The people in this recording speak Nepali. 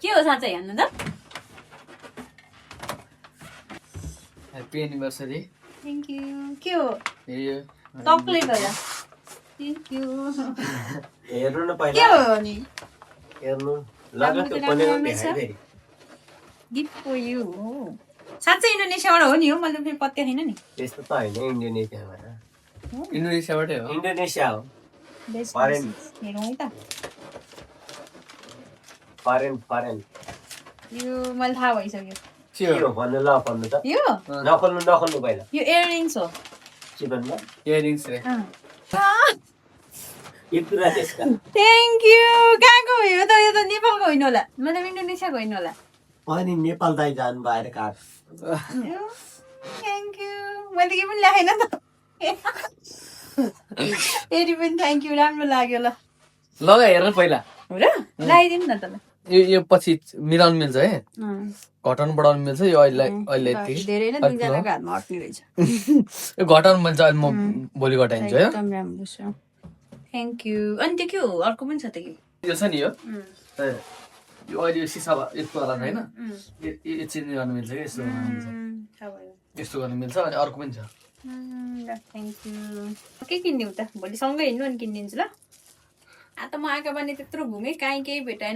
के हो साँच्चै हेर्नु त ह्याप्पी एनिभर्सरी थ्याङ्क यू के हो यो चक्लेट हो या थ्याङ्क यू हेर्नु न के पहिला हो नि हेर्नु राम्रो लगाएको त पनि राम्रो छ। फेरि गिफ्ट फर यु हो साँच्चै इन्डोनेसियाबाट हो नि हो मैले फेरि पत्या छैन नि त्यस्तो त होइन इन्डोनेसियाबाट इन्डोनेसियाबाटै हो इन्डोनेसिया हो बेस्ट फरेन। हेरौँ है त फरेन यो मैले थाहा भइसक्यो के हो भन्नु ल भन्नु त यो नखोल्नु पहिला यो इयररिङ्स हो के भन्नु इयरिङ्स रे यो कुरा त्यसका थ्याङ्क यू कहाँको हो यो त नेपालको होइन होला मतलब इन्डोनेसियाको होइन होला अनि नेपाल दाइ जानु भएर काट थ्याङ्क यू मैले के पनि ल्याएन त फेरि पनि थ्याङ्क यू राम्रो लाग्यो ल लगा हेर पहिला हो र लगाइदिनु न त यो पछि मिलाउनु मिल्छ है घटाउनु बढाउनु मिल्छ यो अहिले यति धेरै नै दुईजनाको हातमा अट्ने रहेछ यो घटाउनु मिल्छ अहिले म भोलि घटाइदिन्छु है एकदम राम्रो छ थ्याङ्क यू अनि त्यो के हो अर्को पनि छ त कि यो छ नि यो यो अहिले यो सिसा यस्तो वाला छैन यो चेन्ज गर्नु मिल्छ क्या यस्तो गर्नु मिल्छ यस्तो गर्नु मिल्छ अनि अर्को पनि छ थ्याङ्क यू के किनिदिउँ त भोलि सँगै हिँड्नु अनि किनिदिन्छु ल त म आएको भने त्यत्रो घुमेँ काहीँ केही भेटाएन